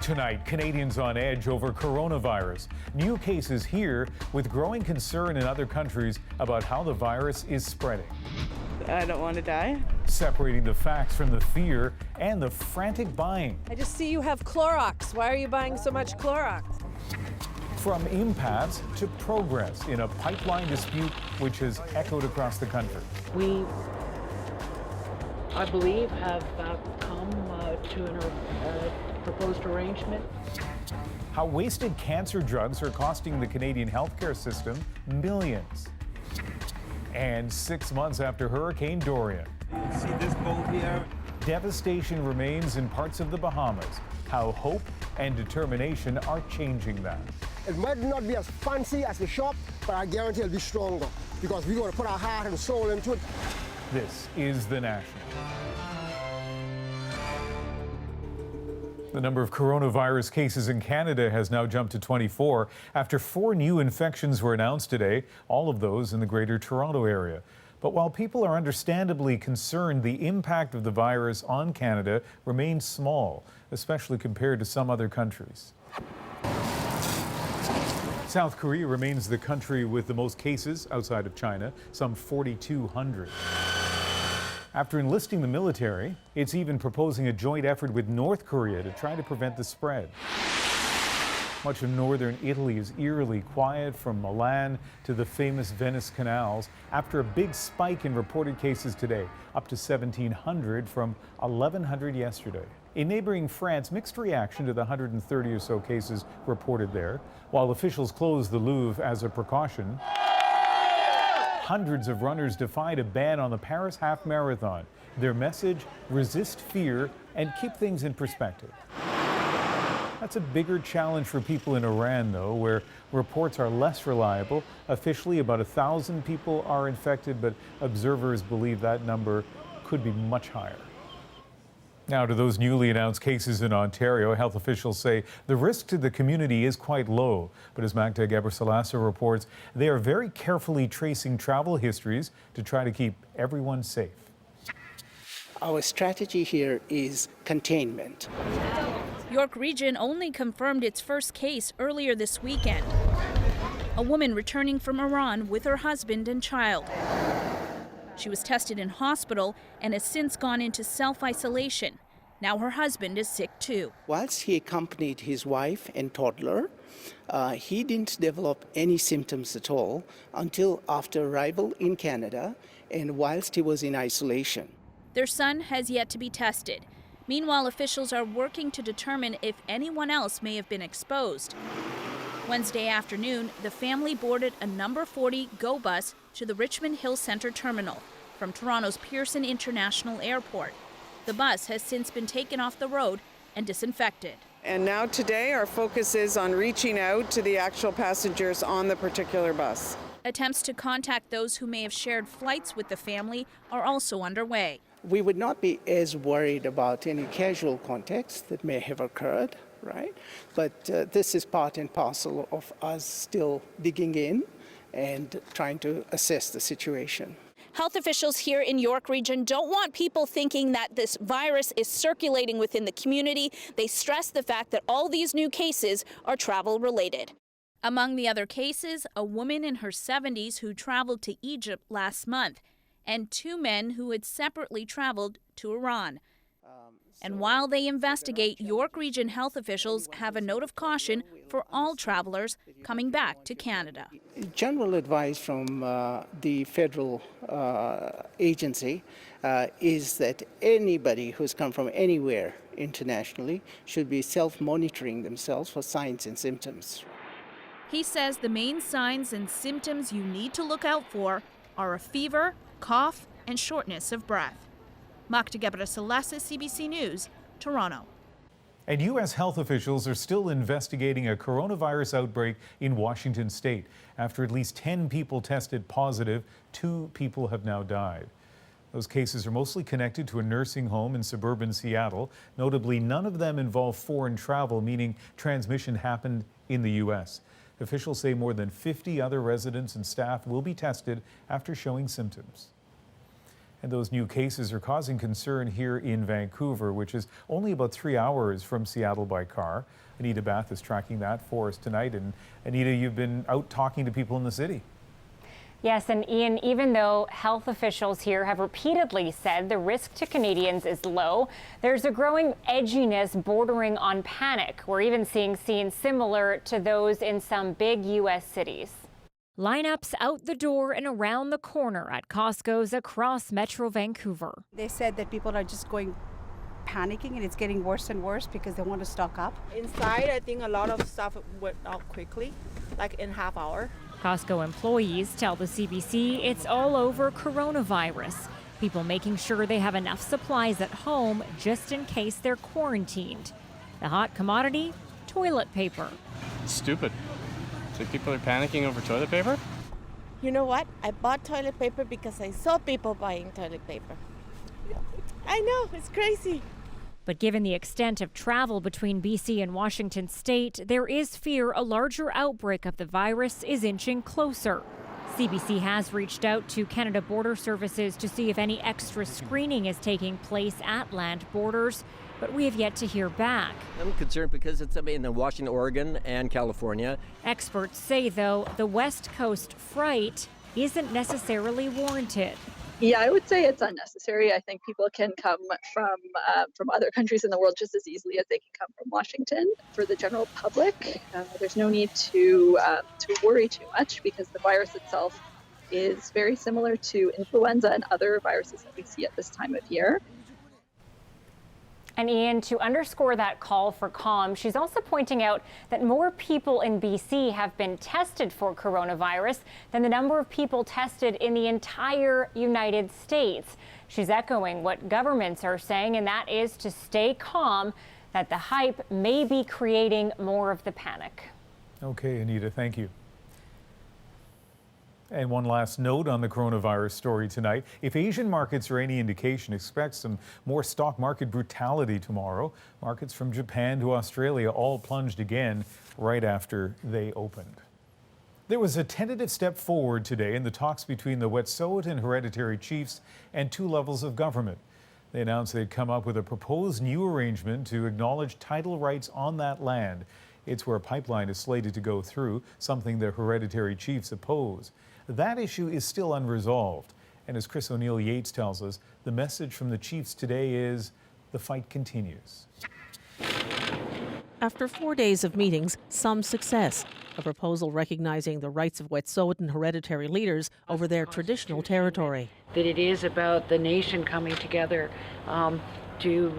Tonight, Canadians on edge over coronavirus. New cases here with growing concern in other countries about how the virus is spreading. I don't want to die. Separating the facts from the fear and the frantic buying. I just see you have Clorox. Why are you buying so much Clorox? From impasse to progress in a pipeline dispute which has echoed across the country. We, I believe, have come to a proposed arrangement. How wasted cancer drugs are costing the Canadian healthcare system millions. And 6 months after Hurricane Dorian. You see this boat here? Devastation remains in parts of the Bahamas. How hope and determination are changing that. It might not be as fancy as the shop, but I guarantee it'll be stronger because we're going to put our heart and soul into it. This is The National. The number of coronavirus cases in Canada has now jumped to 24 after 4 new infections were announced today, all of those in the Greater Toronto area. But while people are understandably concerned, the impact of the virus on Canada remains small, especially compared to some other countries. South Korea remains the country with the most cases outside of China, some 4,200. After enlisting the military, it's even proposing a joint effort with North Korea to try to prevent the spread. Much of northern Italy is eerily quiet, from Milan to the famous Venice canals, after a big spike in reported cases today, up to 1,700 from 1,100 yesterday. In neighboring France, mixed reaction to the 130 or so cases reported there. While officials closed the Louvre as a precaution, hundreds of runners defied a ban on the Paris Half Marathon. Their message: resist fear and keep things in perspective. That's a bigger challenge for people in Iran, though, where reports are less reliable. Officially, about 1,000 people are infected, but observers believe that number could be much higher. Now to those newly announced cases in Ontario. Health officials say the risk to the community is quite low. But as Magda Gebrselassie reports, they are very carefully tracing travel histories to try to keep everyone safe. Our strategy here is containment. York Region only confirmed its first case earlier this weekend. A woman returning from Iran with her husband and child. She was tested in hospital and has since gone into self-isolation. Now her husband is sick too. Whilst he accompanied his wife and toddler, he didn't develop any symptoms at all until after arrival in Canada and whilst he was in isolation. Their son has yet to be tested. Meanwhile, officials are working to determine if anyone else may have been exposed. Wednesday afternoon, the family boarded a number 40 GO bus to the Richmond Hill Centre terminal from Toronto's Pearson International Airport. The bus has since been taken off the road and disinfected. And now today our focus is on reaching out to the actual passengers on the particular bus. Attempts to contact those who may have shared flights with the family are also underway. We would not be as worried about any casual contacts that may have occurred, right? But this is part and parcel of us still digging in and trying to assess the situation. Health officials here in York Region don't want people thinking that this virus is circulating within the community. They stress the fact that all these new cases are travel related. Among the other cases, a woman in her 70s who traveled to Egypt last month, and 2 men who had separately traveled to Iran. And while they investigate, York Region health officials have a note of caution for all travelers coming back to Canada. General advice from the federal agency is that anybody who's come from anywhere internationally should be self-monitoring themselves for signs and symptoms. He says the main signs and symptoms you need to look out for are a fever, cough, and shortness of breath. Magda Gebrselassie, CBC News, Toronto. And U.S. health officials are still investigating a coronavirus outbreak in Washington state. After at least 10 people tested positive, 2 people have now died. Those cases are mostly connected to a nursing home in suburban Seattle. Notably, none of them involve foreign travel, meaning transmission happened in the U.S. Officials say more than 50 other residents and staff will be tested after showing symptoms. And those new cases are causing concern here in Vancouver, which is only about 3 hours from Seattle by car. Anita Bath is tracking that for us tonight. And Anita, you've been out talking to people in the city. Yes, and Ian, even though health officials here have repeatedly said the risk to Canadians is low, there's a growing edginess bordering on panic. We're even seeing scenes similar to those in some big U.S. cities. Lineups out the door and around the corner at Costco's across Metro Vancouver. They said that people are just panicking, and it's getting worse and worse because they want to stock up. Inside, I think a lot of stuff went out quickly, like in half hour. Costco employees tell the CBC it's all over coronavirus. People making sure they have enough supplies at home just in case they're quarantined. The hot commodity, toilet paper. Stupid. So people are panicking over toilet paper? You know what? I bought toilet paper because I saw people buying toilet paper. I know, it's crazy. But given the extent of travel between BC and Washington state, there is fear a larger outbreak of the virus is inching closer. CBC has reached out to Canada Border Services to see if any extra screening is taking place at land borders, but we have yet to hear back. I'm concerned because it's in Washington, Oregon, and California. Experts say, though, the West Coast fright isn't necessarily warranted. Yeah, I would say it's unnecessary. I think people can come from other countries in the world just as easily as they can come from Washington. For the general public, there's no need to worry too much because the virus itself is very similar to influenza and other viruses that we see at this time of year. And Ian, to underscore that call for calm, she's also pointing out that more people in BC have been tested for coronavirus than the number of people tested in the entire United States. She's echoing what governments are saying, and that is to stay calm, that the hype may be creating more of the panic. Okay, Anita, thank you. And one last note on the coronavirus story tonight. If Asian markets are any indication, expect some more stock market brutality tomorrow. Markets from Japan to Australia all plunged again right after they opened. There was a tentative step forward today in the talks between the Wet'suwet'en hereditary chiefs and two levels of government. They announced they'd come up with a proposed new arrangement to acknowledge title rights on that land. It's where a pipeline is slated to go through, something the hereditary chiefs oppose. That issue is still unresolved. And as Chris O'Neill-Yates tells us, the message from the chiefs today is the fight continues. After 4 days of meetings, some success. A proposal recognizing the rights of Wet'suwet'en hereditary leaders over their traditional territory. That it is about the nation coming together to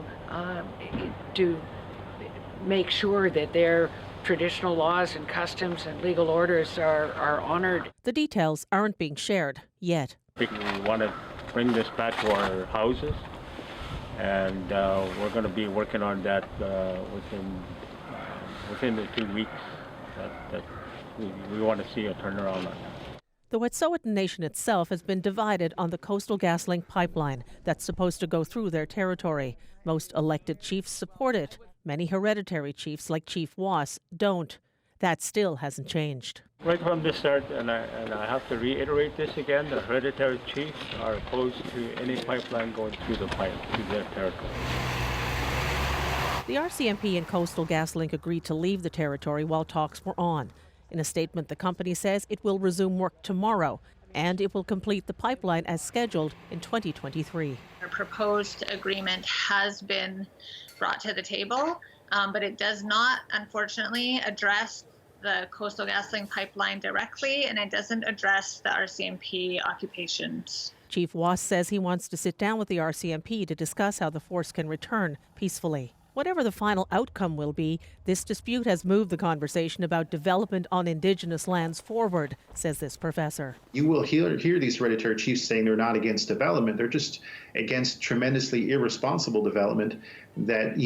make sure that their traditional laws and customs and legal orders are honored. The details aren't being shared yet. I think we want to bring this back to our houses, and we're going to be working on that within the 2 weeks. That we want to see a turnaround on that. The Wet'suwet'en Nation itself has been divided on the Coastal GasLink pipeline that's supposed to go through their territory. Most elected chiefs support it. Many hereditary chiefs, like Chief Was, don't. That still hasn't changed. Right from the start, and I have to reiterate this again, the hereditary chiefs are opposed to any pipeline going through their territory. The RCMP and Coastal GasLink agreed to leave the territory while talks were on. In a statement, the company says it will resume work tomorrow, and it will complete the pipeline as scheduled in 2023. A proposed agreement has been brought to the table, but it does not, unfortunately, address the Coastal GasLink pipeline directly, and it doesn't address the RCMP occupations. Chief Was says he wants to sit down with the RCMP to discuss how the force can return peacefully. Whatever the final outcome will be, this dispute has moved the conversation about development on Indigenous lands forward, says this professor. You will hear these hereditary chiefs saying they're not against development. They're just against tremendously irresponsible development that,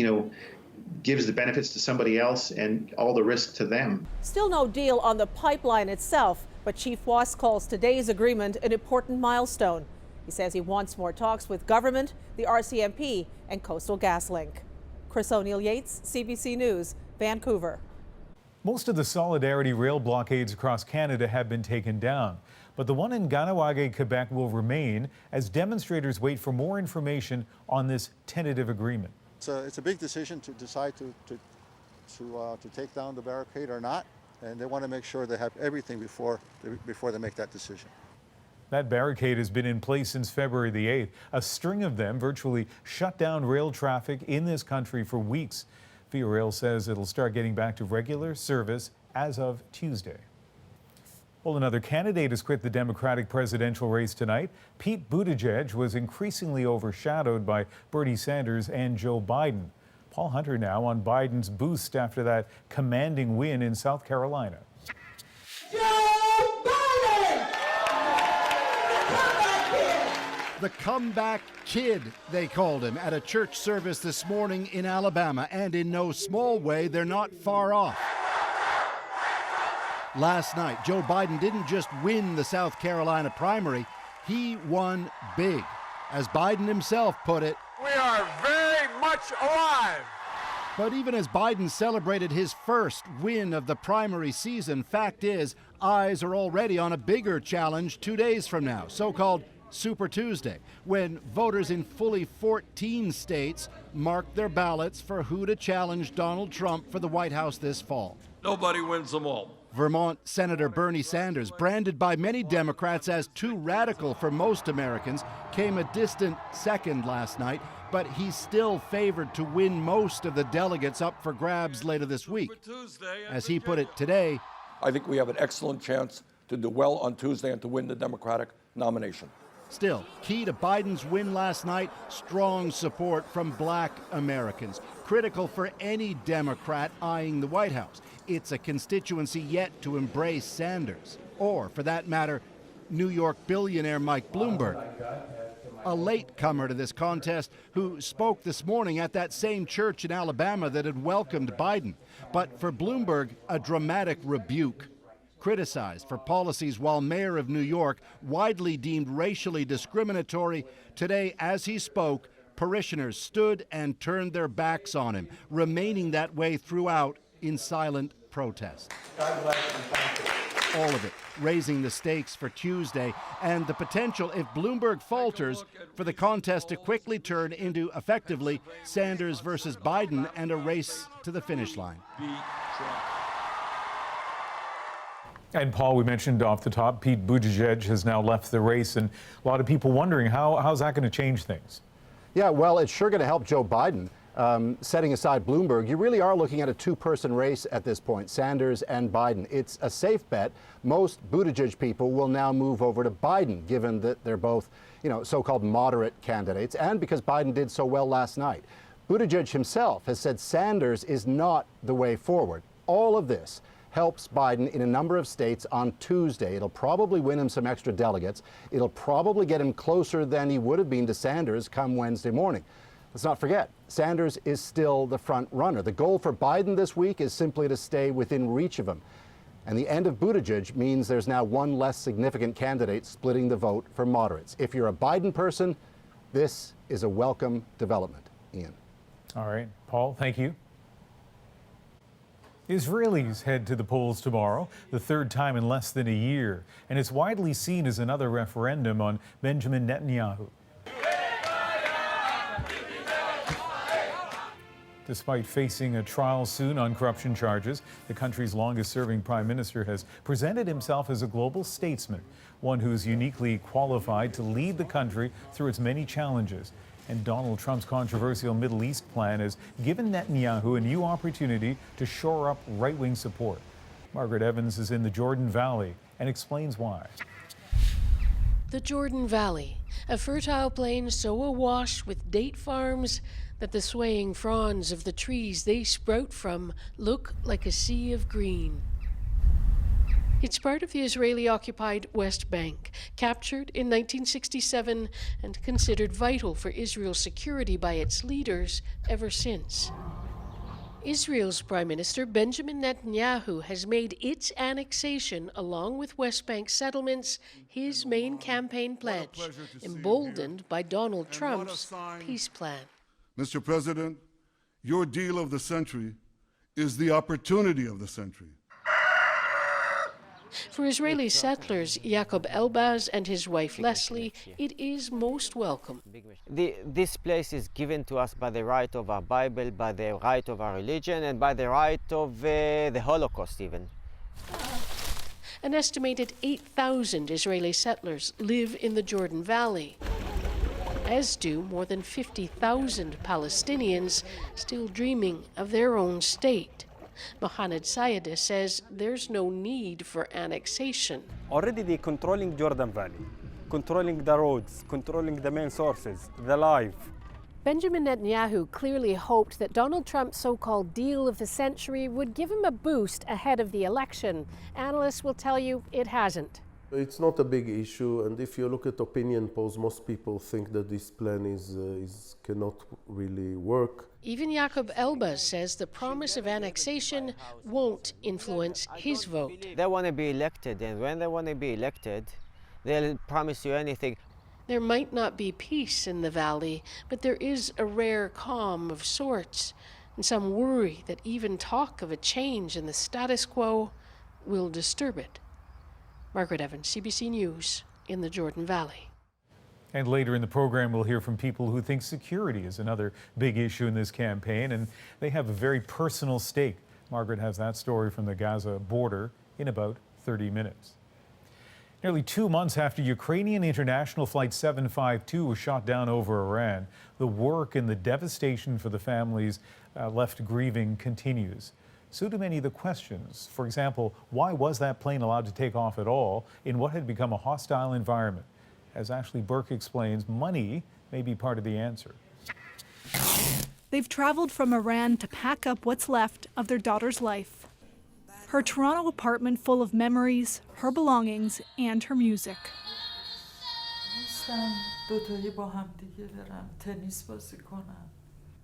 gives the benefits to somebody else and all the risk to them. Still no deal on the pipeline itself, but Chief Was calls today's agreement an important milestone. He says he wants more talks with government, the RCMP, and Coastal GasLink. Chris O'Neill-Yates, CBC News, Vancouver. Most of the Solidarity rail blockades across Canada have been taken down, but the one in Ganawage, Quebec will remain as demonstrators wait for more information on this tentative agreement. It's a big decision to decide to take down the barricade or not, and they want to make sure they have everything before they make that decision. That barricade has been in place since February the 8th. A string of them virtually shut down rail traffic in this country for weeks. Via Rail says it'll start getting back to regular service as of Tuesday. Well, another candidate has quit the Democratic presidential race tonight. Pete Buttigieg was increasingly overshadowed by Bernie Sanders and Joe Biden. Paul Hunter now on Biden's boost after that commanding win in South Carolina. The comeback kid, they called him, at a church service this morning in Alabama, and in no small way, they're not far off. Last night, Joe Biden didn't just win the South Carolina primary, he won big. As Biden himself put it, "We are very much alive." But even as Biden celebrated his first win of the primary season, fact is, eyes are already on a bigger challenge 2 days from now, so-called Super Tuesday, when voters in fully 14 states mark their ballots for who to challenge Donald Trump for the White House this fall. Nobody wins them all. Vermont Senator Bernie Sanders, branded by many Democrats as too radical for most Americans, came a distant second last night, but he's still favored to win most of the delegates up for grabs later this week. As he put it today, I think we have an excellent chance to do well on Tuesday and to win the Democratic nomination. Still, key to Biden's win last night, strong support from black Americans, critical for any Democrat eyeing the White House. It's a constituency yet to embrace Sanders, or, for that matter, New York billionaire Mike Bloomberg, a latecomer to this contest who spoke this morning at that same church in Alabama that had welcomed Biden. But for Bloomberg, a dramatic rebuke. Criticized for policies while mayor of New York, widely deemed racially discriminatory, today, as he spoke, parishioners stood and turned their backs on him, remaining that way throughout in silent protest. All of it raising the stakes for Tuesday and the potential, if Bloomberg falters, for the contest to quickly turn into, effectively, Sanders versus Biden and a race to the finish line. And Paul, we mentioned off the top, Pete Buttigieg has now left the race, and a lot of people wondering how's that going to change things? Yeah, well, it's sure going to help Joe Biden. Setting aside Bloomberg, you really are looking at a two-person race at this point, Sanders and Biden. It's a safe bet. Most Buttigieg people will now move over to Biden, given that they're both, so-called moderate candidates, and because Biden did so well last night. Buttigieg himself has said Sanders is not the way forward. All of this helps Biden in a number of states on Tuesday. It'll probably win him some extra delegates. It'll probably get him closer than he would have been to Sanders come Wednesday morning. Let's not forget, Sanders is still the front runner. The goal for Biden this week is simply to stay within reach of him. And the end of Buttigieg means there's now one less significant candidate splitting the vote for moderates. If you're a Biden person, this is a welcome development. Ian. All right, Paul, thank you. Israelis head to the polls tomorrow, the third time in less than a year, and it's widely seen as another referendum on Benjamin Netanyahu. Despite facing a trial soon on corruption charges, the country's longest-serving prime minister has presented himself as a global statesman, one who's uniquely qualified to lead the country through its many challenges. And Donald Trump's controversial Middle East plan has given Netanyahu a new opportunity to shore up right-wing support. Margaret Evans is in the Jordan Valley and explains why. The Jordan Valley, a fertile plain so awash with date farms that the swaying fronds of the trees they sprout from look like a sea of green. It's part of the Israeli-occupied West Bank, captured in 1967 and considered vital for Israel's security by its leaders ever since. Israel's Prime Minister Benjamin Netanyahu has made its annexation, along with West Bank settlements, his main campaign pledge, emboldened by Donald Trump's peace plan. Mr. President, your deal of the century is the opportunity of the century. For Israeli settlers, Jacob Elbaz and his wife Leslie, it is most welcome. This place is given to us by the right of our Bible, by the right of our religion, and by the right of the Holocaust even. An estimated 8,000 Israeli settlers live in the Jordan Valley, as do more than 50,000 Palestinians still dreaming of their own state. Mohamed Sayedeh says there's no need for annexation. Already they're controlling Jordan Valley, controlling the roads, controlling the main sources, the life. Benjamin Netanyahu clearly hoped that Donald Trump's so-called deal of the century would give him a boost ahead of the election. Analysts will tell you it hasn't. It's not a big issue, and if you look at opinion polls, most people think that this plan cannot really work. Even Jacob Elbaz says the promise of annexation won't influence his vote. They want to be elected, and when they want to be elected, they'll promise you anything. There might not be peace in the valley, but there is a rare calm of sorts, and some worry that even talk of a change in the status quo will disturb it. Margaret Evans, CBC News, in the Jordan Valley. And later in the program, we'll hear from people who think security is another big issue in this campaign, and they have a very personal stake. Margaret has that story from the Gaza border in about 30 minutes. Nearly 2 months after Ukrainian International Flight 752 was shot down over Iran, the work and the devastation for the families left grieving continues. So do many of the questions. For example, why was that plane allowed to take off at all in what had become a hostile environment? As Ashley Burke explains, money may be part of the answer. They've traveled from Iran to pack up what's left of their daughter's life. Her Toronto apartment full of memories, her belongings, and her music.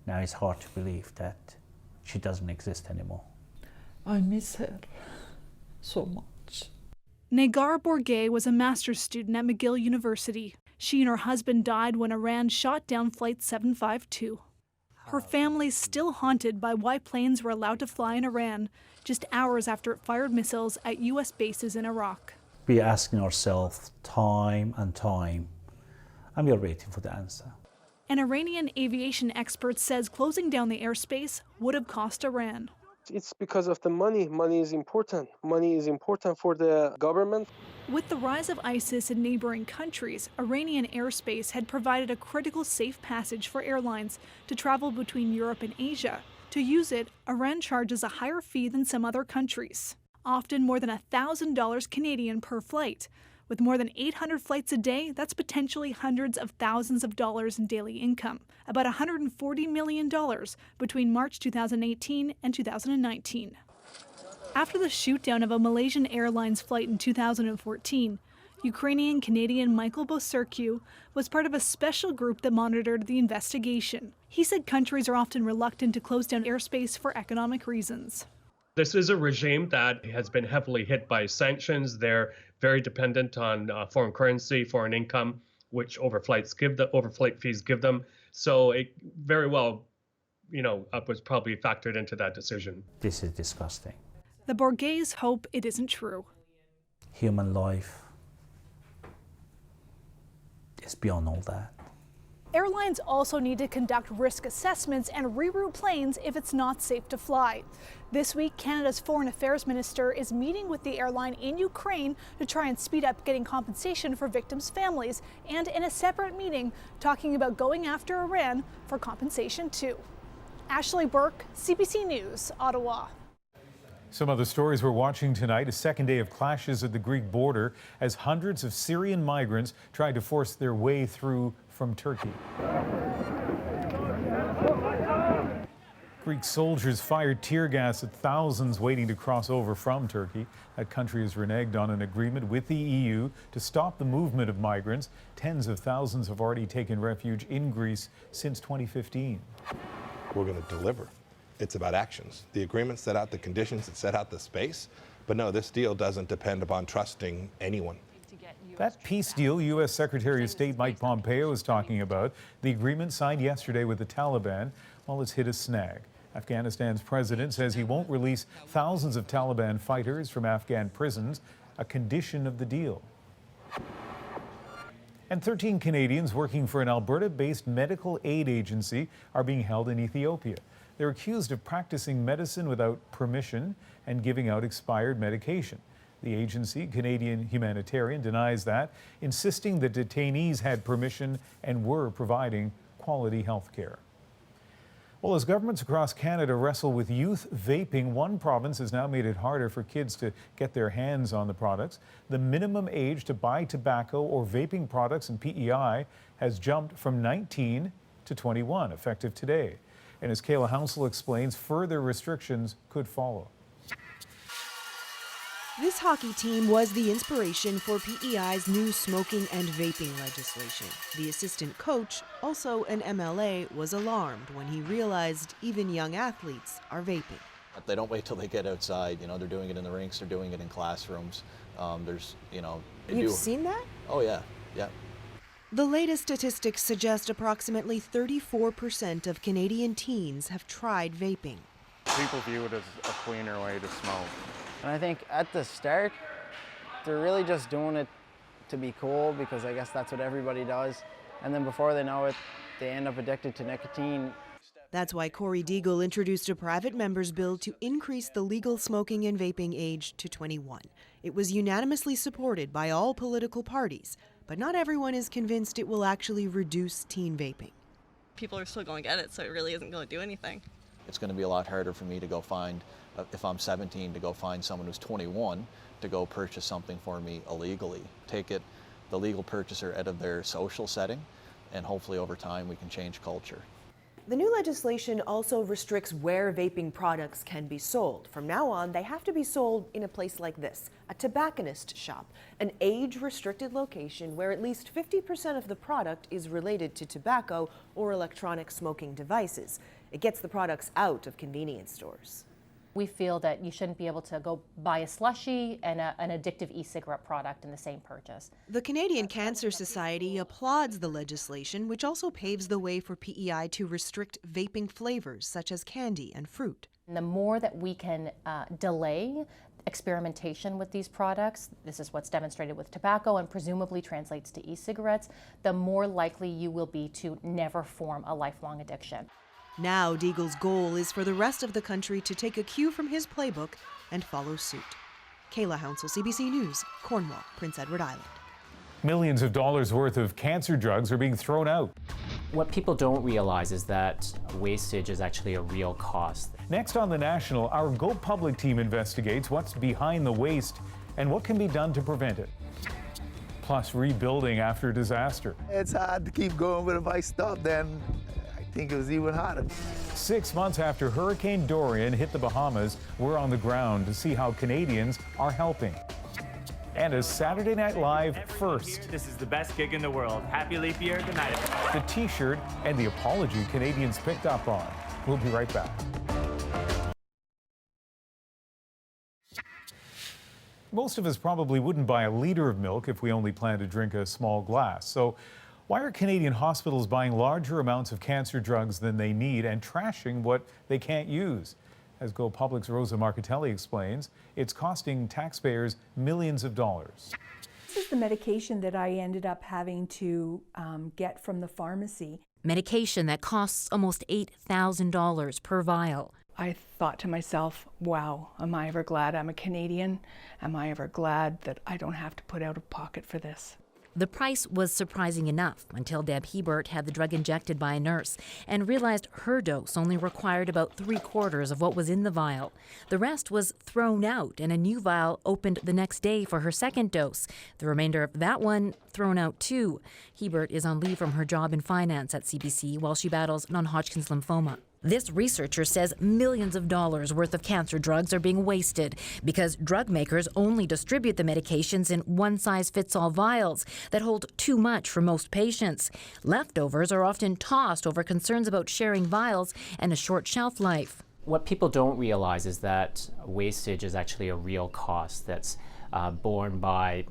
Now it's hard to believe that she doesn't exist anymore. I miss her so much. Negar Bourguet was a master's student at McGill University. She and her husband died when Iran shot down Flight 752. Her family's still haunted by why planes were allowed to fly in Iran just hours after it fired missiles at U.S. bases in Iraq. We're asking ourselves time and time, and we're waiting for the answer. An Iranian aviation expert says closing down the airspace would have cost Iran. It's because of the money. Money is important. Money is important for the government. With the rise of ISIS in neighboring countries, Iranian airspace had provided a critical safe passage for airlines to travel between Europe and Asia. To use it, Iran charges a higher fee than some other countries, often more than $1,000 Canadian per flight. With more than 800 flights a day, that's potentially hundreds of thousands of dollars in daily income, about $140 million between March 2018 and 2019. After the shootdown of a Malaysian Airlines flight in 2014, Ukrainian-Canadian Michael Boserkiu was part of a special group that monitored the investigation. He said countries are often reluctant to close down airspace for economic reasons. This is a regime that has been heavily hit by sanctions. They're very dependent on foreign currency, foreign income, which overflight fees give them. So it very well, was probably factored into that decision. This is disgusting. The Bourguets hope it isn't true. Human life is beyond all that. Airlines also need to conduct risk assessments and reroute planes if it's not safe to fly. This week, Canada's Foreign Affairs Minister is meeting with the airline in Ukraine to try and speed up getting compensation for victims' families, and in a separate meeting, talking about going after Iran for compensation too. Ashley Burke, CBC News, Ottawa. Some other stories we're watching tonight, a second day of clashes at the Greek border as hundreds of Syrian migrants tried to force their way through from Turkey. Greek soldiers fired tear gas at thousands waiting to cross over from Turkey. That country has reneged on an agreement with the EU to stop the movement of migrants. Tens of thousands have already taken refuge in Greece since 2015. We're going to deliver. It's about actions. The agreement set out the conditions, it set out the space, but no, this deal doesn't depend upon trusting anyone. That peace deal U.S. Secretary of State Mike Pompeo is talking about, the agreement signed yesterday with the Taliban, well, it's hit a snag. Afghanistan's president says he won't release thousands of Taliban fighters from Afghan prisons, a condition of the deal. And 13 Canadians working for an Alberta-based medical aid agency are being held in Ethiopia. They're accused of practicing medicine without permission and giving out expired medication. The agency, Canadian Humanitarian, denies that, insisting that detainees had permission and were providing quality health care. Well, as governments across Canada wrestle with youth vaping, one province has now made it harder for kids to get their hands on the products. The minimum age to buy tobacco or vaping products in PEI has jumped from 19 to 21, effective today. And as Kayla Hounsel explains, further restrictions could follow. This hockey team was the inspiration for PEI's new smoking and vaping legislation. The assistant coach, also an MLA, was alarmed when he realized even young athletes are vaping. They don't wait till they get outside. You know, they're doing it in the rinks, they're doing it in classrooms. You've seen that? Oh yeah, yeah. The latest statistics suggest approximately 34% of Canadian teens have tried vaping. People view it as a cleaner way to smoke. And I think at the start, they're really just doing it to be cool because I guess that's what everybody does. And then before they know it, they end up addicted to nicotine. That's why Corey Deagle introduced a private member's bill to increase the legal smoking and vaping age to 21. It was unanimously supported by all political parties, but not everyone is convinced it will actually reduce teen vaping. People are still going to get it, so it really isn't going to do anything. It's going to be a lot harder for me to go find, if I'm 17, to go find someone who's 21 to go purchase something for me illegally. Take it, the legal purchaser, out of their social setting, and hopefully over time we can change culture. The new legislation also restricts where vaping products can be sold. From now on, they have to be sold in a place like this, a tobacconist shop, an age-restricted location where at least 50% of the product is related to tobacco or electronic smoking devices. It gets the products out of convenience stores. We feel that you shouldn't be able to go buy a slushie and an addictive e-cigarette product in the same purchase. The Canadian Cancer Society applauds the legislation, which also paves the way for PEI to restrict vaping flavors such as candy and fruit. And the more that we can delay experimentation with these products, this is what's demonstrated with tobacco and presumably translates to e-cigarettes, the more likely you will be to never form a lifelong addiction. Now, Deagle's goal is for the rest of the country to take a cue from his playbook and follow suit. Kayla Hounsel, CBC News, Cornwall, Prince Edward Island. Millions of dollars worth of cancer drugs are being thrown out. What people don't realize is that wastage is actually a real cost. Next on The National, our Go Public team investigates what's behind the waste and what can be done to prevent it. Plus, rebuilding after disaster. It's hard to keep going, but if I stop, then I think it was even harder. 6 months after Hurricane Dorian hit the Bahamas, we're on the ground to see how Canadians are helping. And a Saturday Night Live first. This is the best gig in the world. Happy leap year, good night. The t-shirt and the apology Canadians picked up on. We'll be right back. Most of us probably wouldn't buy a liter of milk if we only plan to drink a small glass. So why are Canadian hospitals buying larger amounts of cancer drugs than they need and trashing what they can't use? As Go Public's Rosa Marcatelli explains, it's costing taxpayers millions of dollars. This is the medication that I ended up having to get from the pharmacy. Medication that costs almost $8,000 per vial. I thought to myself, wow, am I ever glad I'm a Canadian? Am I ever glad that I don't have to put out of pocket for this? The price was surprising enough until Deb Hebert had the drug injected by a nurse and realized her dose only required about 3/4 of what was in the vial. The rest was thrown out and a new vial opened the next day for her second dose. The remainder of that one thrown out too. Hebert is on leave from her job in finance at CBC while she battles non-Hodgkin's lymphoma. This researcher says millions of dollars worth of cancer drugs are being wasted because drug makers only distribute the medications in one-size-fits-all vials that hold too much for most patients. Leftovers are often tossed over concerns about sharing vials and a short shelf life. What people don't realize is that wastage is actually a real cost that's borne by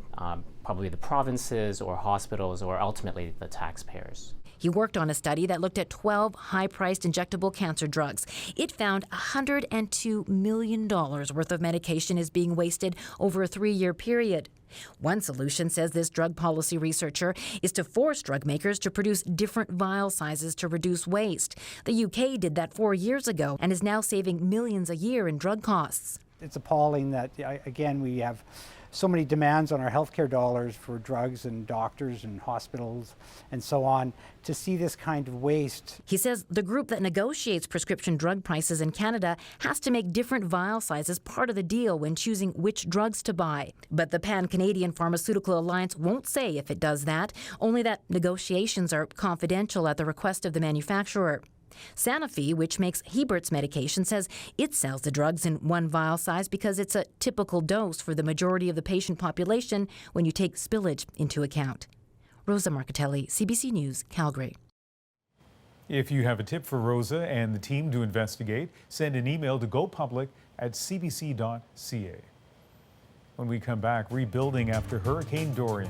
probably the provinces or hospitals or ultimately the taxpayers. He worked on a study that looked at 12 high-priced injectable cancer drugs. It found $102 million worth of medication is being wasted over a 3-year period. One solution, says this drug policy researcher, is to force drug makers to produce different vial sizes to reduce waste. The UK did that 4 years ago and is now saving millions a year in drug costs. It's appalling that, again, we have so many demands on our healthcare dollars for drugs and doctors and hospitals and so on, to see this kind of waste. He says the group that negotiates prescription drug prices in Canada has to make different vial sizes part of the deal when choosing which drugs to buy. But the Pan-Canadian Pharmaceutical Alliance won't say if it does that, only that negotiations are confidential at the request of the manufacturer. Sanofi, which makes Hebert's medication, says it sells the drugs in one vial size because it's a typical dose for the majority of the patient population when you take spillage into account. Rosa Marcatelli, CBC News, Calgary. If you have a tip for Rosa and the team to investigate, send an email to gopublic@cbc.ca. When we come back, rebuilding after Hurricane Dorian.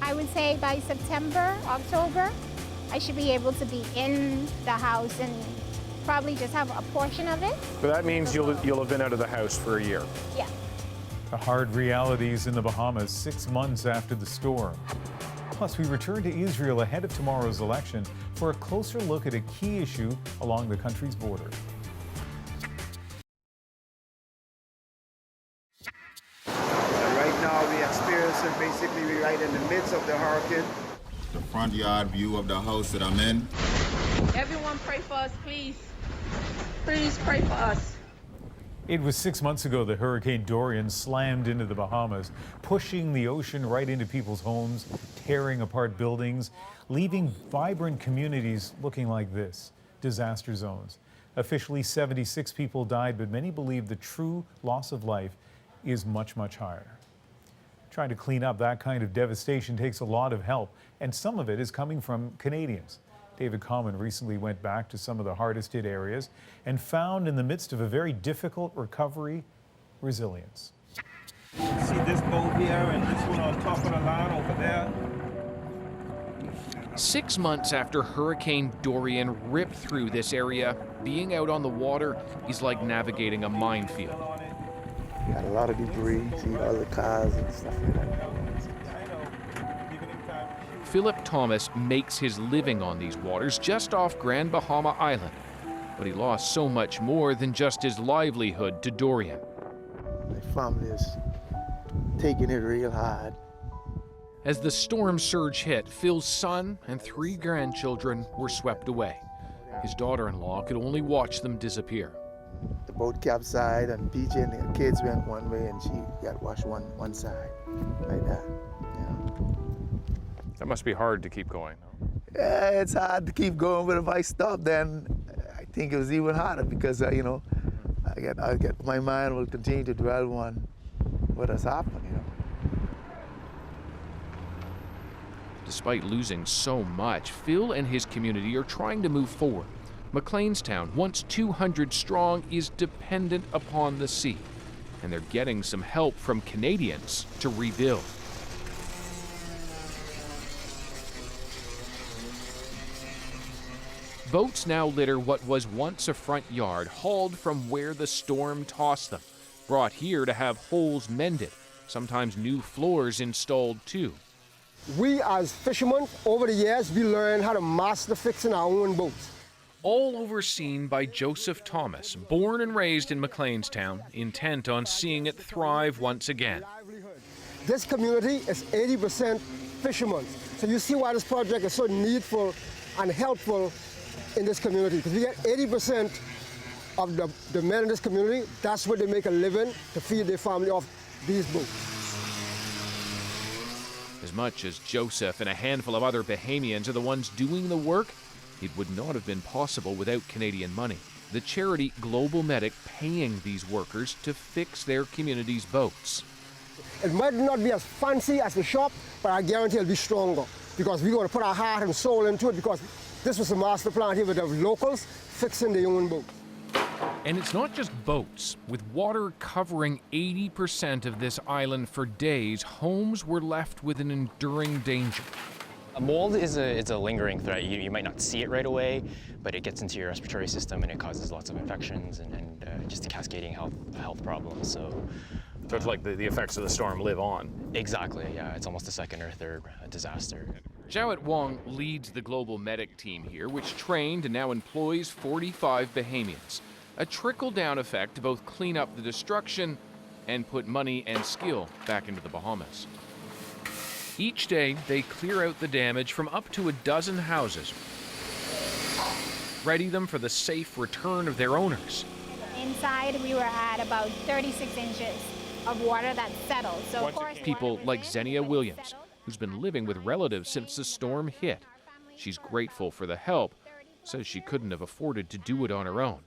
I would say by September, October, I should be able to be in the house and probably just have a portion of it. But that means you'll have been out of the house for a year. Yeah. The hard realities in the Bahamas 6 months after the storm. Plus, we return to Israel ahead of tomorrow's election for a closer look at a key issue along the country's border. Right now, we're experiencing basically we're right in the midst of the hurricane. The front yard view of the house that I'm in. Everyone pray for us, please. Please pray for us. It was 6 months ago that Hurricane Dorian slammed into the Bahamas, pushing the ocean right into people's homes, tearing apart buildings, leaving vibrant communities looking like this, disaster zones. Officially, 76 people died, but many believe the true loss of life is much, much higher. Trying to clean up that kind of devastation takes a lot of help, and some of it is coming from Canadians. David Common recently went back to some of the hardest hit areas and found, in the midst of a very difficult recovery, resilience. See this boat here and this one on top of the line over there? 6 months after Hurricane Dorian ripped through this area, being out on the water is like navigating a minefield. We got a lot of debris, see all the cars and stuff like that. Philip Thomas makes his living on these waters just off Grand Bahama Island, but he lost so much more than just his livelihood to Dorian. My family is taking it real hard. As the storm surge hit, Phil's son and 3 grandchildren were swept away. His daughter-in-law could only watch them disappear. The boat capsized and PJ and the kids went one way and she got washed one side, like that. That must be hard to keep going. Yeah, it's hard to keep going, but if I stop, then I think it was even harder because, I get my mind will continue to dwell on what has happened, Despite losing so much, Phil and his community are trying to move forward. McLeanstown, once 200 strong, is dependent upon the sea, and they're getting some help from Canadians to rebuild. Boats now litter what was once a front yard, hauled from where the storm tossed them, brought here to have holes mended, sometimes new floors installed too. We as fishermen, over the years, we learned how to master fixing our own boats. All overseen by Joseph Thomas, born and raised in McLeanstown, intent on seeing it thrive once again. This community is 80% fishermen. So you see why this project is so needful and helpful in this community, because we get 80% of the men in this community, that's where they make a living to feed their family off these boats. As much as Joseph and a handful of other Bahamians are the ones doing the work, it would not have been possible without Canadian money. The charity Global Medic paying these workers to fix their community's boats. It might not be as fancy as the shop, but I guarantee it'll be stronger, because we're going to put our heart and soul into it, because this was a master plan here with the locals fixing their own boats. And it's not just boats. With water covering 80% of this island for days, homes were left with an enduring danger. A mold is a lingering threat. You might not see it right away, but it gets into your respiratory system and it causes lots of infections and just a cascading health problems. So it's like the effects of the storm live on. Exactly, yeah. It's almost a second or third disaster. Jiawet Wong leads the global medic team here, which trained and now employs 45 Bahamians. A trickle-down effect to both clean up the destruction and put money and skill back into the Bahamas. Each day, they clear out the damage from up to a dozen houses, ready them for the safe return of their owners. Inside, we were at about 36 inches of water that settled. So of course, People like Xenia Williams, who's been living with relatives since the storm hit. She's grateful for the help, says she couldn't have afforded to do it on her own.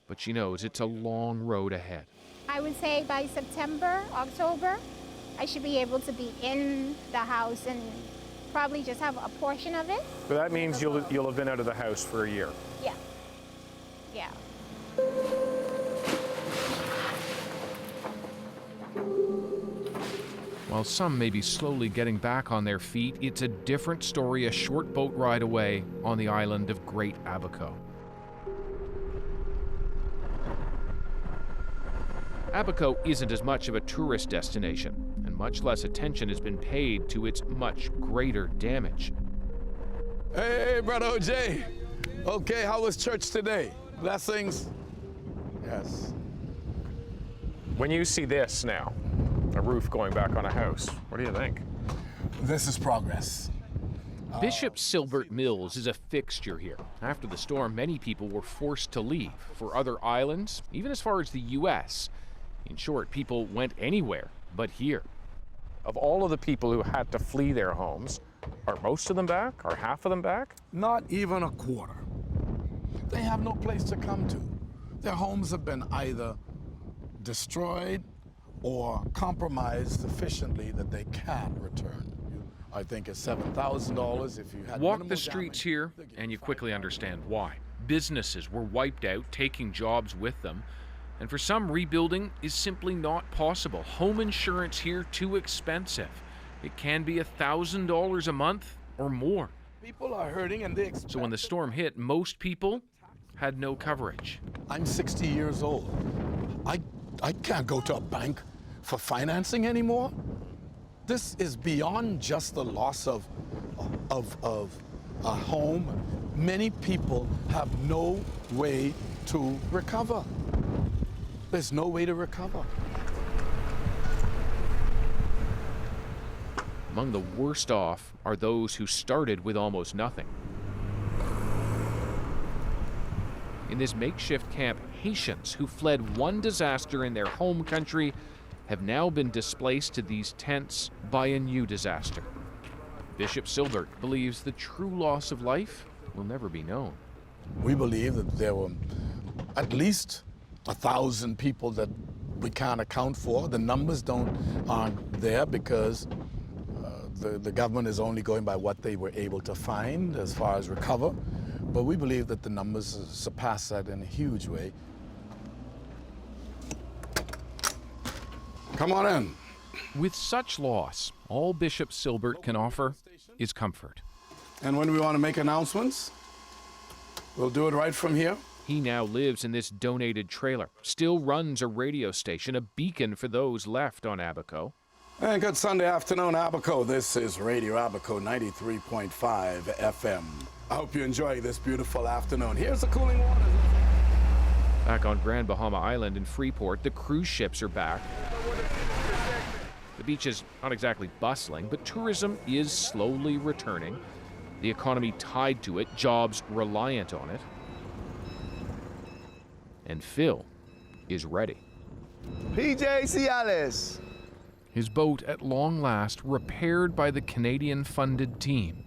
But she knows it's a long road ahead. I would say by September, October, I should be able to be in the house and probably just have a portion of it. But that means you'll have been out of the house for a year. Yeah. Yeah. While some may be slowly getting back on their feet, it's a different story a short boat ride away on the island of Great Abaco. Abaco isn't as much of a tourist destination, and much less attention has been paid to its much greater damage. Hey, Brother OJ. Okay, how was church today? Blessings? Yes. When you see this now, a roof going back on a house, what do you think? This is progress. Bishop Silbert Mills is a fixture here. After the storm, many people were forced to leave for other islands, even as far as the U.S. In short, people went anywhere but here. Of all of the people who had to flee their homes, are most of them back? Are half of them back? Not even a quarter. They have no place to come to. Their homes have been either destroyed or compromised sufficiently that they can't return. I think it's $7,000 if you had Walk the streets here, and you quickly understand why. Businesses were wiped out, taking jobs with them. And for some, rebuilding is simply not possible. Home insurance here too expensive. It can be $1,000 a month or more. People are hurting and they expect. So when the storm hit, most people had no coverage. I'm 60 years old. I can't go to a bank for financing anymore. This is beyond just the loss of a home. Many people have no way to recover. There's no way to recover. Among the worst off are those who started with almost nothing. In this makeshift camp, Haitians who fled one disaster in their home country have now been displaced to these tents by a new disaster. Bishop Silbert believes the true loss of life will never be known. We believe that there were at least 1,000 people that we can't account for. The numbers aren't there because the government is only going by what they were able to find as far as recover. But we believe that the numbers surpass that in a huge way. Come on in. With such loss, all Bishop Silbert can offer is comfort. And when we want to make announcements, we'll do it right from here. He now lives in this donated trailer, still runs a radio station, a beacon for those left on Abaco. And good Sunday afternoon, Abaco. This is Radio Abaco 93.5 FM. I hope you enjoy this beautiful afternoon. Here's the cooling water. Back on Grand Bahama Island in Freeport, the cruise ships are back. The beach is not exactly bustling, but tourism is slowly returning. The economy tied to it, jobs reliant on it. And Phil is ready. PJ Ciales. His boat at long last repaired by the Canadian-funded team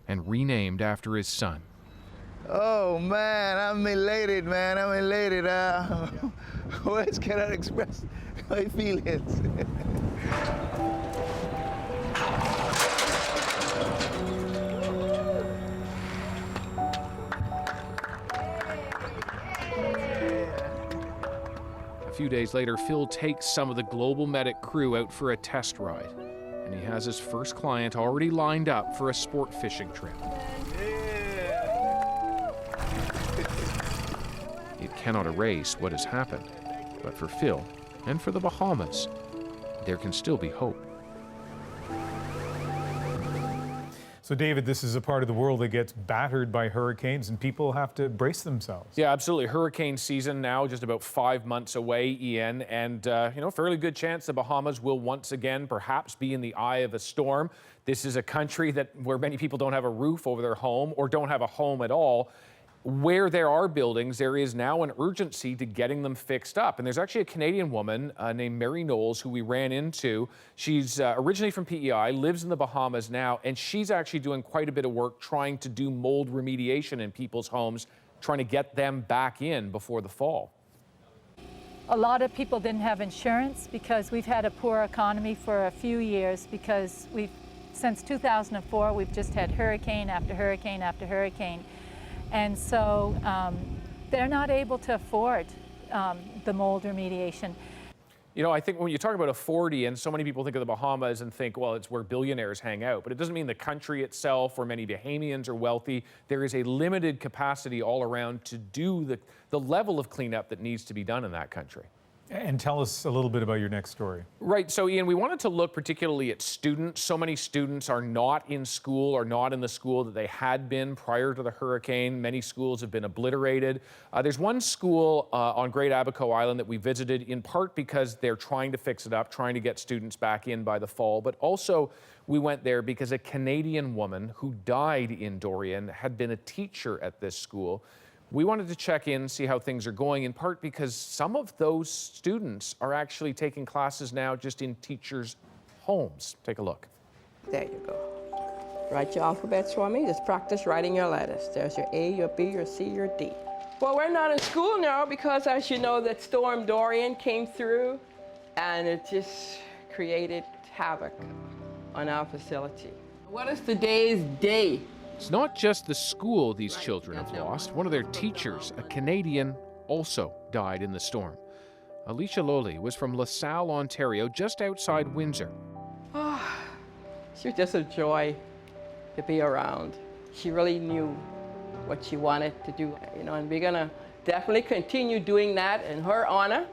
and renamed after his son. Oh man, I'm elated, man. I'm elated. Words cannot express my feelings. A few days later, Phil takes some of the Global Medic crew out for a test ride. And and he has his first client already lined up for a sport fishing trip. It cannot erase what has happened, but for Phil and for the Bahamas, there can still be hope. So, David, this is a part of the world that gets battered by hurricanes, and people have to brace themselves. Yeah, absolutely. Hurricane season now just about 5 months away, Ian, and fairly good chance the Bahamas will once again perhaps be in the eye of a storm. This is a country where many people don't have a roof over their home or don't have a home at all. Where there are buildings, there is now an urgency to getting them fixed up. And there's actually a Canadian woman named Mary Knowles who we ran into. She's originally from PEI, lives in the Bahamas now, and she's actually doing quite a bit of work trying to do mold remediation in people's homes, trying to get them back in before the fall. A lot of people didn't have insurance because we've had a poor economy for a few years because since 2004, we've just had hurricane after hurricane after hurricane. And so they're not able to afford the mold remediation. You know, I think when you talk about affording, so many people think of the Bahamas and think, well, it's where billionaires hang out. But it doesn't mean the country itself or many Bahamians are wealthy. There is a limited capacity all around to do the level of cleanup that needs to be done in that country. And tell us a little bit about your next story. Right. So, Ian, we wanted to look particularly at students. So many students are not in school or not in the school that they had been prior to the hurricane. Many schools have been obliterated. There's one school on Great Abaco Island that we visited in part because they're trying to fix it up, trying to get students back in by the fall. But also we went there because a Canadian woman who died in Dorian had been a teacher at this school. We wanted to check in, see how things are going, in part because some of those students are actually taking classes now just in teachers' homes. Take a look. There you go. Write your alphabets for me. Just practice writing your letters. There's your A, your B, your C, your D. Well, we're not in school now because, as you know, that storm Dorian came through and it just created havoc on our facility. What is today's day? It's not just the school these children have lost. One of their teachers, a Canadian, also died in the storm. Alicia Lolly was from LaSalle, Ontario, just outside Windsor. Oh, she was just a joy to be around. She really knew what she wanted to do, and we're gonna definitely continue doing that in her honor.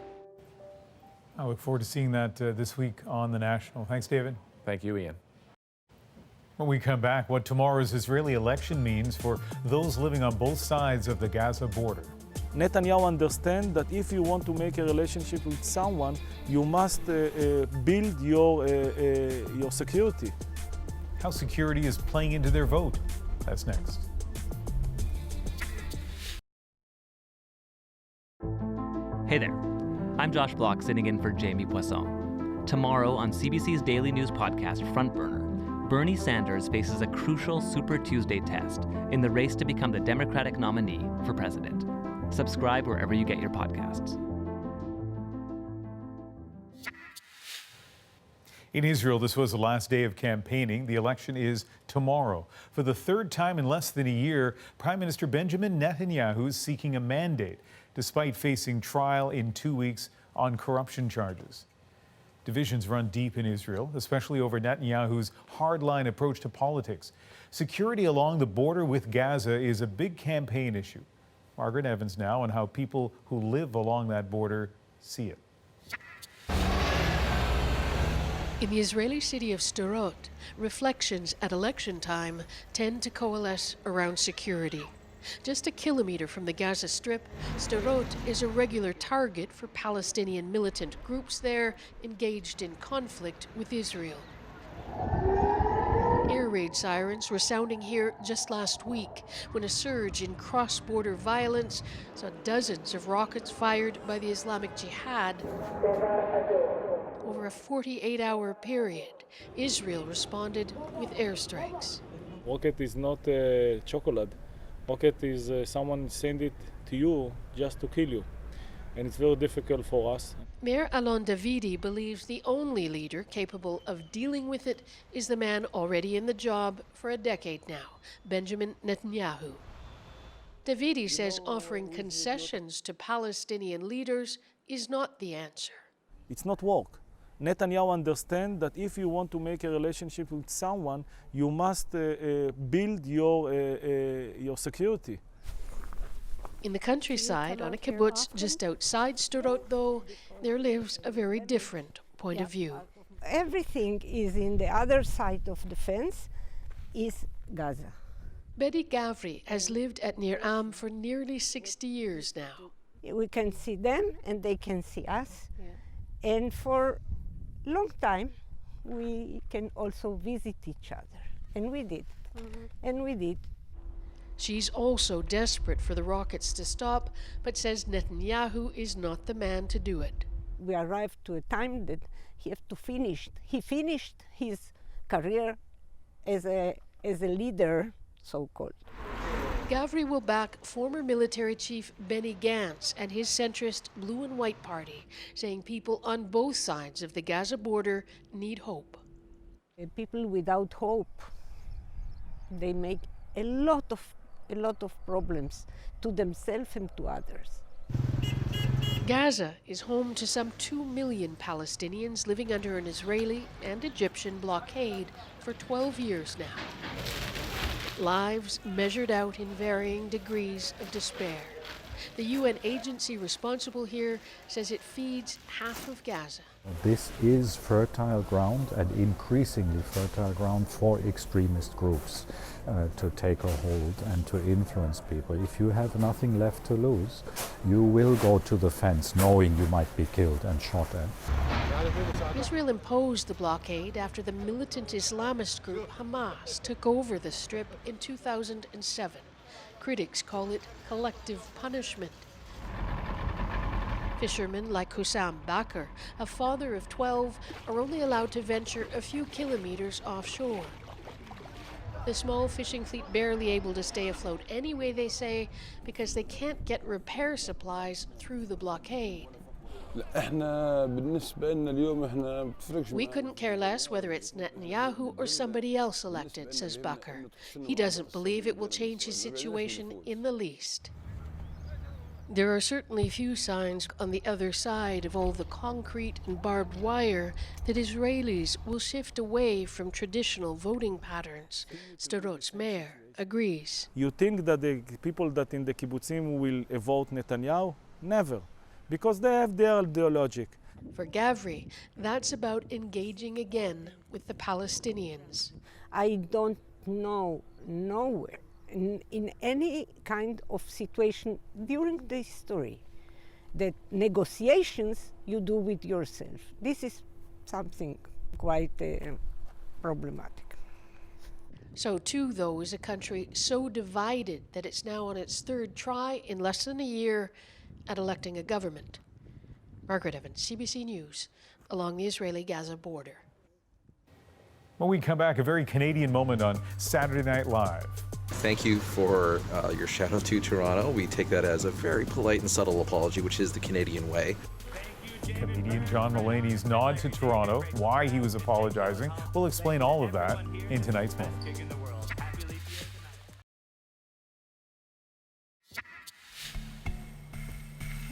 I look forward to seeing that this week on The National. Thanks, David. Thank you, Ian. When we come back, what tomorrow's Israeli election means for those living on both sides of the Gaza border. Netanyahu understands that if you want to make a relationship with someone, you must build your security. How security is playing into their vote. That's next. Hey there. I'm Josh Block, sitting in for Jamie Poisson. Tomorrow on CBC's daily news podcast, Front Burner, Bernie Sanders faces a crucial Super Tuesday test in the race to become the Democratic nominee for president. Subscribe wherever you get your podcasts. In Israel, this was the last day of campaigning. The election is tomorrow. For the third time in less than a year, Prime Minister Benjamin Netanyahu is seeking a mandate, despite facing trial in 2 weeks on corruption charges. Divisions run deep in Israel, especially over Netanyahu's hardline approach to politics. Security along the border with Gaza is a big campaign issue. Margaret Evans now on how people who live along that border see it. In the Israeli city of Sderot, reflections at election time tend to coalesce around security. Just a kilometer from the Gaza Strip, Sderot is a regular target for Palestinian militant groups there engaged in conflict with Israel. Air raid sirens were sounding here just last week when a surge in cross-border violence saw dozens of rockets fired by the Islamic Jihad. Over a 48-hour period, Israel responded with airstrikes. Rocket is not chocolate. Rocket is someone send it to you just to kill you. And it's very difficult for us. Mayor Alon Davidi believes the only leader capable of dealing with it is the man already in the job for a decade now, Benjamin Netanyahu. Davidi says offering concessions to Palestinian leaders is not the answer. It's not work. Netanyahu understands that if you want to make a relationship with someone, you must build your security. In the countryside, on a kibbutz just outside Sderot, though, there lives a very different point of view. Everything is in the other side of the fence is Gaza. Betty Gavri has lived at Nir Am for nearly 60 years now. We can see them and they can see us. And for a long time, we can also visit each other. And we did. And we did. She's also desperate for the rockets to stop, but says Netanyahu is not the man to do it. We arrived to a time that he finished his career as a leader, so-called. Gavri will back former military chief Benny Gantz and his centrist Blue and White Party, saying people on both sides of the Gaza border need hope. People without hope, they make a lot of problems to themselves and to others. Gaza is home to some 2 million Palestinians living under an Israeli and Egyptian blockade for 12 years now. Lives measured out in varying degrees of despair. The UN agency responsible here says it feeds half of Gaza. This is fertile ground and increasingly fertile ground for extremist groups to take a hold and to influence people. If you have nothing left to lose, you will go to the fence knowing you might be killed and shot at. Israel imposed the blockade after the militant Islamist group Hamas took over the Strip in 2007. Critics call it collective punishment. Fishermen like Hussam Bakr, a father of 12, are only allowed to venture a few kilometers offshore. The small fishing fleet barely able to stay afloat anyway, they say, because they can't get repair supplies through the blockade. We couldn't care less whether it's Netanyahu or somebody else elected, says Bakr. He doesn't believe it will change his situation in the least. There are certainly few signs on the other side of all the concrete and barbed wire that Israelis will shift away from traditional voting patterns. Sderot's mayor agrees. You think that the people that in the kibbutzim will vote Netanyahu? Never, because they have their logic. For Gavri, that's about engaging again with the Palestinians. I don't know nowhere in any kind of situation during the history that negotiations you do with yourself. This is something quite problematic. So too, though, is a country so divided that it's now on its third try in less than a year at electing a government. Margaret Evans, CBC News, along the Israeli-Gaza border. When we come back, a very Canadian moment on Saturday Night Live. Thank you for your shout out to Toronto. We take that as a very polite and subtle apology, which is the Canadian way. Comedian John Mulaney's nod to Toronto, why he was apologizing. We'll explain all of that in tonight's moment.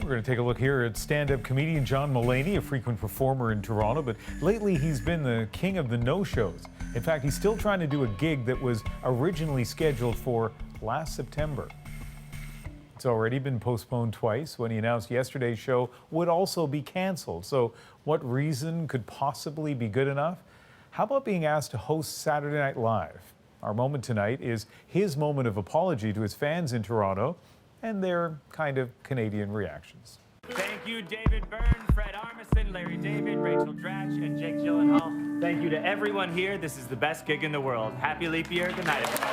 We're going to take a look here at stand-up comedian John Mulaney, a frequent performer in Toronto, but lately he's been the king of the no-shows. In fact, he's still trying to do a gig that was originally scheduled for last September. It's already been postponed twice when he announced yesterday's show would also be canceled. So what reason could possibly be good enough? How about being asked to host Saturday Night Live? Our moment tonight is his moment of apology to his fans in Toronto and their kind of Canadian reactions. Thank you, David Byrne, Fred Armisen, Larry David, Rachel Dratch, and Jake Gyllenhaal. Thank you to everyone here. This is the best gig in the world. Happy leap year. Good night, everyone.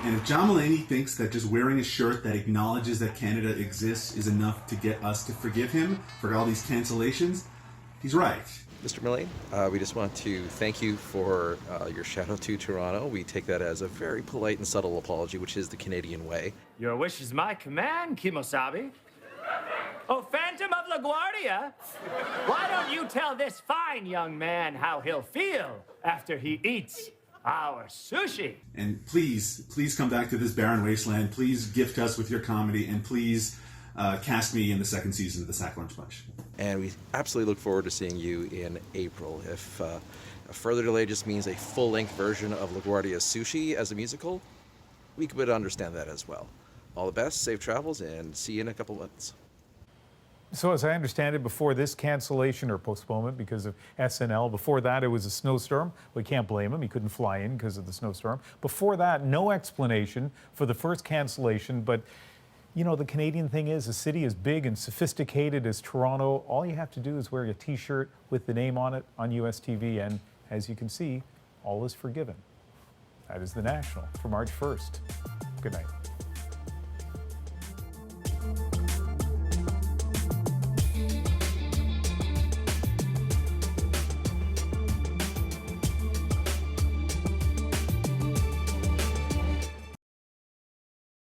And if John Mulaney thinks that just wearing a shirt that acknowledges that Canada exists is enough to get us to forgive him for all these cancellations, he's right. Mr. Mulaney, we just want to thank you for your shout out to Toronto. We take that as a very polite and subtle apology, which is the Canadian way. Your wish is my command, Kimosabe. Oh, Phantom of LaGuardia, why don't you tell this fine young man how he'll feel after he eats our sushi? And please come back to this barren wasteland. Please gift us with your comedy, and please cast me in the second season of the Sack Lunch Bunch. And we absolutely look forward to seeing you in April. If a further delay just means a full-length version of LaGuardia Sushi as a musical, we could understand that as well. All the best, safe travels, and see you in a couple months. So as I understand it, before this cancellation or postponement because of SNL, before that it was a snowstorm. We can't blame him. He couldn't fly in because of the snowstorm. Before that, no explanation for the first cancellation. But, you know, the Canadian thing is, a city as big and sophisticated as Toronto, all you have to do is wear a T-shirt with the name on it on US TV, and as you can see, all is forgiven. That is The National for March 1st. Good night.